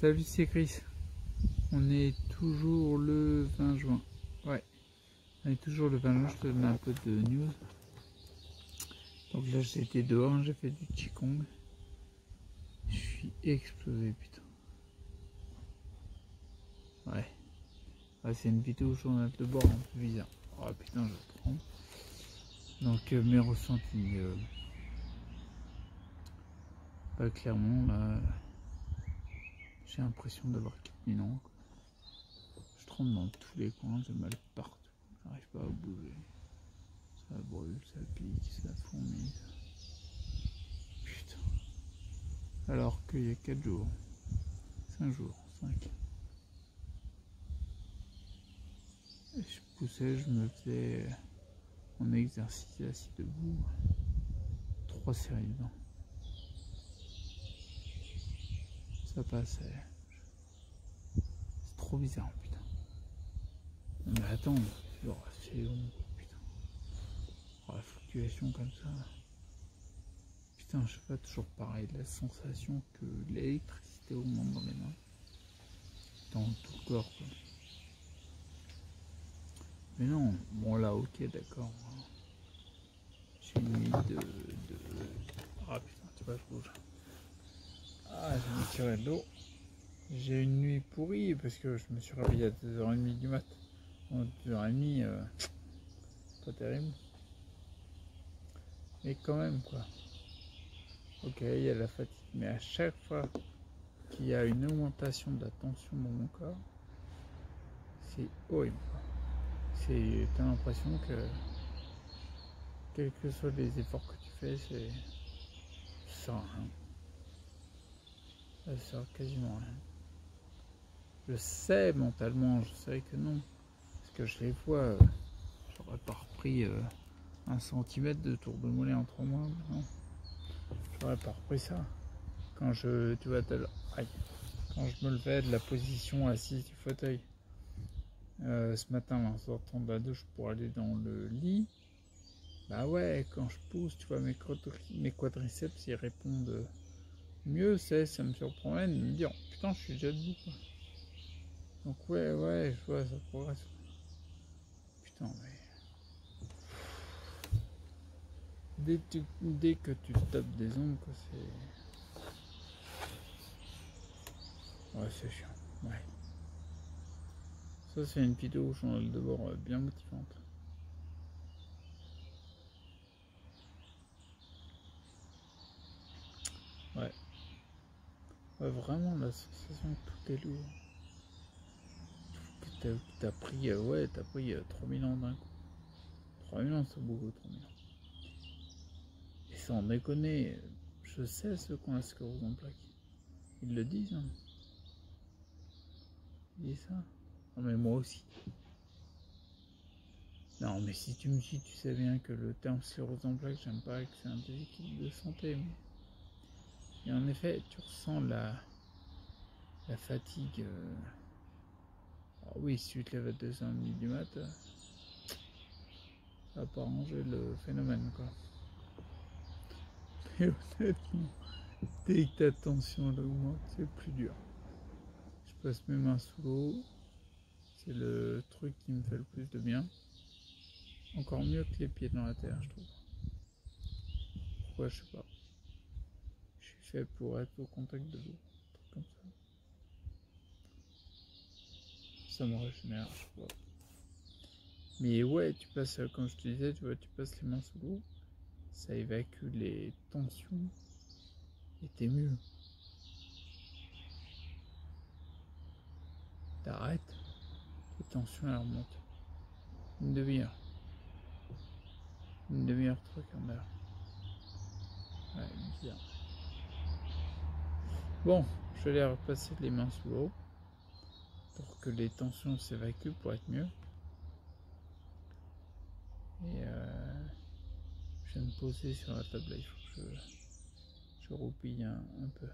Salut, c'est Chris. On est toujours le 20 juin. Ouais, on est toujours le 20 juin. Je te donne un peu de news. Donc là, j'étais dehors, j'ai fait du Qigong. Je suis explosé, putain. Ouais. C'est une vidéo journal de bord un peu bizarre. Oh putain, je prends. Donc mes ressentis. Pas clairement, là. J'ai l'impression d'avoir 4000 ans. Je tremble dans tous les coins, j'ai mal partout. J'arrive pas à bouger. Ça brûle, ça pique, ça fourmille. Putain. Alors qu'il y a 4 jours. 5 jours. 5. Et je poussais, je me faisais mon exercice assis debout. 3 séries de 20. Ça passait. C'est trop bizarre, putain. Non mais attends, c'est long, putain. La fluctuation comme ça. Putain, je sais pas, toujours pareil, la sensation que l'électricité augmente dans les mains. Dans tout le corps, quoi. Mais non, bon là, ok, d'accord. J'ai une nuit de... Ah putain, tu vois, je bouge. Ah, j'ai mis tiré de l'eau. J'ai une nuit pourrie parce que je me suis réveillé à 2h30 du mat. 2h30, pas terrible. Mais quand même, quoi. Ok, il y a la fatigue, mais à chaque fois qu'il y a une augmentation de la tension dans mon corps, c'est horrible. T'as l'impression que, quels que soient les efforts que tu fais, ça sert à rien. Ça sert quasiment à rien. Je sais mentalement, je sais que non. Parce que je les vois, j'aurais pas repris 1 centimètre de tour de mollet en 3 mois. Non, j'aurais pas repris ça. Quand tu vois, quand je me levais de la position assise du fauteuil, ce matin en sortant de la douche pour aller dans le lit, bah ouais, quand je pousse, tu vois, mes quadriceps ils répondent mieux, ça me surprend de me dire putain, je suis déjà debout, quoi. Donc ouais, je vois, ça progresse. Putain, mais dès que tu tapes des ongles, quoi, c'est chiant, ouais. Ça, c'est une vidéo journal de bord bien motivante. Ouais. Vraiment, la sensation que tout est lourd. Que t'as pris, t'as pris 3000 ans d'un coup. 3000 ans, c'est beaucoup, 3000 ans. Et sans déconner, je sais ceux qui ont la sclérose en plaques. Ils le disent, hein. Ils disent ça. Non, mais moi aussi. Non, mais si tu me dis, tu sais bien que le terme sclérose en plaques, j'aime pas, que c'est un déséquilibre de santé, mais... Et en effet, tu ressens la fatigue. Alors oui, si tu te lèves à 2h30 du mat, ça va pas arranger le phénomène, quoi. Mais honnêtement, dès que ta tension augmente, c'est plus dur. Je passe mes mains sous l'eau, c'est le truc qui me fait le plus de bien. Encore mieux que les pieds dans la terre, je trouve. Pourquoi, je sais pas. Je suis fait pour être au contact de l'eau, un truc comme ça. Ça me régénère, je sais pas. Mais ouais, tu passes, comme je te disais, tu vois, tu passes les mains sous l'eau, ça évacue les tensions et t'es mieux. T'arrêtes, les tensions elles remontent. Une demi-heure. Une demi-heure, 3/4 d'heure. Ouais, bizarre. Bon, je vais aller repasser les mains sous l'eau pour que les tensions s'évacuent pour être mieux. Et je vais me poser sur la table là, il faut que je roupille un peu.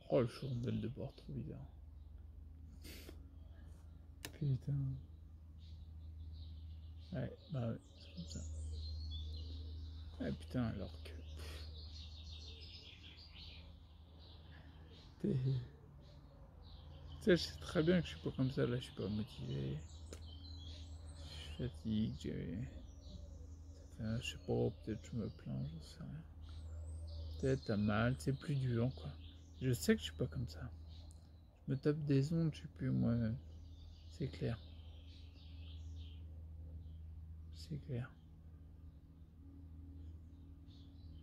Oh, le journal de bord, trop bizarre. Putain. Ouais, bah ouais, c'est comme ça. Ah putain, alors que... sais, je sais très bien que je suis pas comme ça, là, je suis pas motivé. Je suis fatigué, je sais pas, peut-être je me plains, je sais rien. Peut-être t'as mal, c'est plus dur, quoi. Je sais que je suis pas comme ça. Je me tape des ondes, je suis plus moi-même. C'est clair. C'est clair.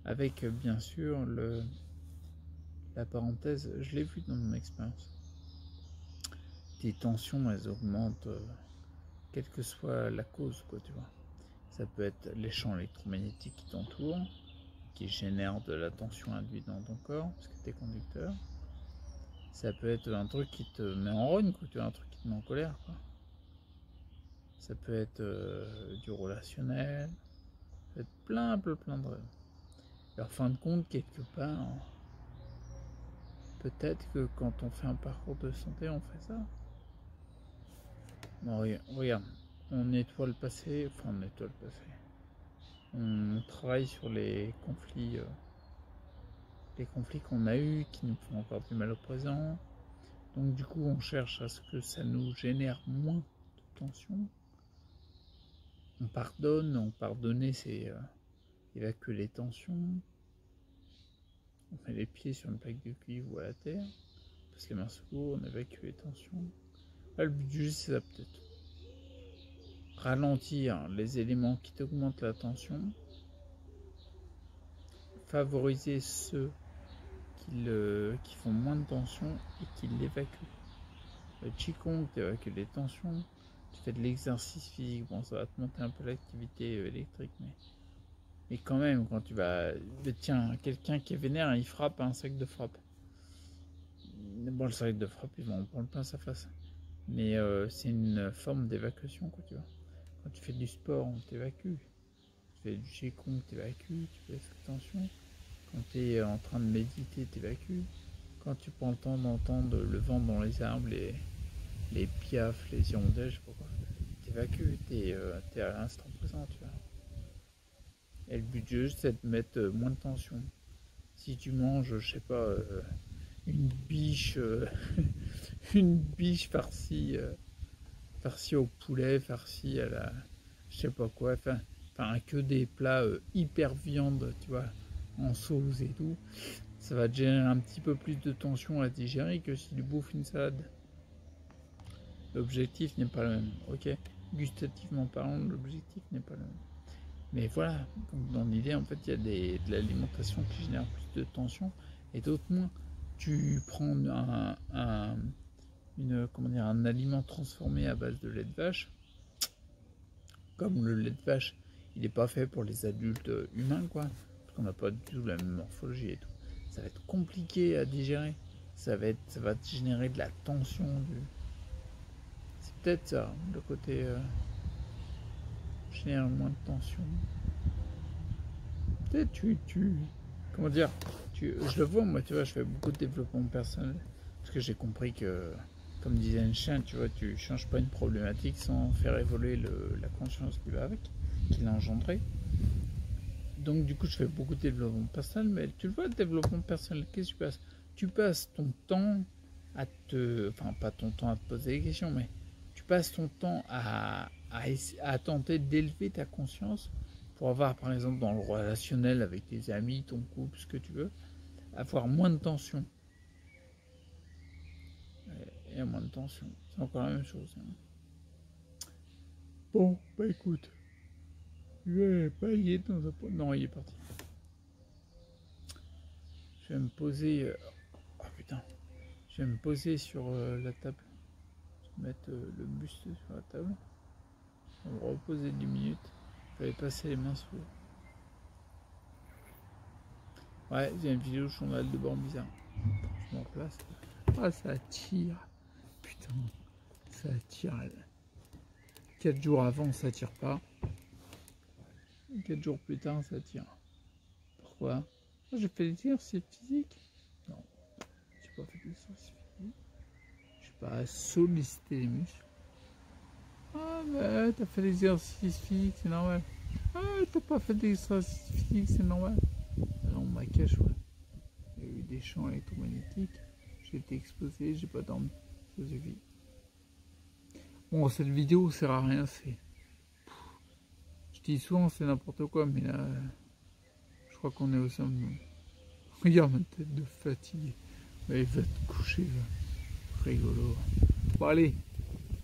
Avec, bien sûr, la parenthèse, je l'ai vu dans mon expérience. Tes tensions, elles augmentent, quelle que soit la cause, quoi, tu vois. Ça peut être les champs électromagnétiques qui t'entourent, qui génèrent de la tension induite dans ton corps, parce que tu es conducteur. Ça peut être un truc qui te met en rogne, quoi, tu vois, un truc qui te met en colère, quoi. Ça peut être du relationnel, ça peut être plein de raisons. Et en fin de compte, quelque part, peut-être que quand on fait un parcours de santé, on fait ça. Non, regarde, on nettoie le passé, enfin on nettoie le passé. On travaille sur les conflits qu'on a eus, qui nous font encore du mal au présent. Donc du coup, on cherche à ce que ça nous génère moins de tension. On pardonne, pardonner, c'est évacuer les tensions. On met les pieds sur une plaque de cuivre ou à la terre, on passe les mains sous l'eau, on évacue les tensions. Là, le but du jeu, c'est ça peut-être. Ralentir les éléments qui t'augmentent la tension, favoriser ceux qui font moins de tension et qui l'évacuent. Le Qigong t'évacue les tensions, tu fais de l'exercice physique, bon ça va te monter un peu l'activité électrique, mais quand même quand tu vas, tiens, quelqu'un qui est vénère, il frappe un sac de frappe. Bon, le sac de frappe, il va en prendre plein sa face, mais c'est une forme d'évacuation, quoi, tu vois. Quand tu fais du sport, on t'évacue. Tu fais du Qigong, t'évacues, tu fais cette tension. Quand tu es en train de méditer, t'évacues. Quand tu prends le temps d'entendre le vent dans les arbres, les piafs, les hirondelles, je sais pas quoi, t'évacues, t'es à l'instant présent, tu vois. Et le but du jeu, c'est de mettre moins de tension. Si tu manges, je sais pas, une biche, une biche farcie au poulet, farcie à la, je sais pas quoi, enfin que des plats hyper viande, tu vois, en sauce et tout, ça va te générer un petit peu plus de tension à digérer que si tu bouffes une salade. L'objectif n'est pas le même, ok. Gustativement parlant, l'objectif n'est pas le même. Mais voilà, donc dans l'idée, en fait, il y a de l'alimentation qui génère plus de tension et d'autres moins. Tu prends un aliment transformé à base de lait de vache. Comme le lait de vache, il n'est pas fait pour les adultes humains, quoi, parce qu'on n'a pas du tout la même morphologie et tout. Ça va être compliqué à digérer. Ça va te générer de la tension. C'est peut-être ça, le côté génère moins de tension. Peut-être comment dire, je le vois, moi, tu vois, je fais beaucoup de développement personnel, parce que j'ai compris que, comme disait Einstein, tu vois, tu changes pas une problématique sans faire évoluer la conscience qui va avec, qui l'a engendré. Donc du coup, je fais beaucoup de développement personnel, mais tu le vois, le développement personnel, qu'est-ce que tu passes? Tu passes ton temps enfin pas ton temps à te poser des questions, mais tu passes ton temps à tenter d'élever ta conscience pour avoir, par exemple, dans le relationnel avec tes amis, ton couple, ce que tu veux, avoir moins de tension. Et moins de tension, c'est encore la même chose. Hein. Bon, bah écoute, je vais pas y être dans un point. Non, il est parti. Je vais me poser. Oh putain. Je vais me poser sur la table. Je vais mettre le buste sur la table. Je vais me reposer 10 minutes. Je vais passer les mains sous l'eau. Ouais, j'ai une vidéo journal de bord bizarre. Je m'en place. Ah, ça tire. Putain, ça tire. 4 jours avant, ça tire pas. 4 jours plus tard, ça tire. Pourquoi? J'ai fait des exercices physiques. Non, j'ai pas fait des exercices physiques. Je suis pas sollicité les muscles. Ah bah t'as fait l'exercice physique, c'est normal. Ah t'as pas fait d'exercice physique, c'est normal. Non, ma cache, ouais. Il y a eu des champs électromagnétiques. J'ai été exposé, j'ai pas dormi. Ça suffit. Bon, cette vidéo sert à rien, c'est... Je dis souvent c'est n'importe quoi, mais là, je crois qu'on est au sommet. Regarde ma tête de fatigue. Allez, va te coucher, là. Rigolo. Bon, allez,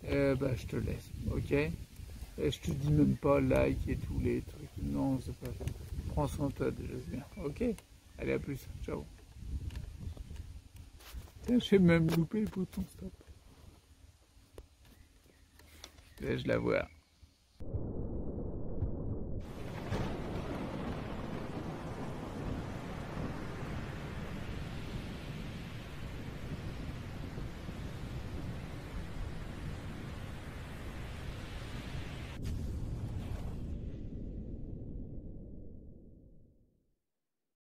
je te laisse, ok? Et je te dis même pas like et tous les trucs. Non, c'est pas ça. Prends soin de toi déjà, c'est bien. Ok? Allez, à plus. Ciao. Tiens, j'ai même loupé le bouton stop. Laisse-la voir.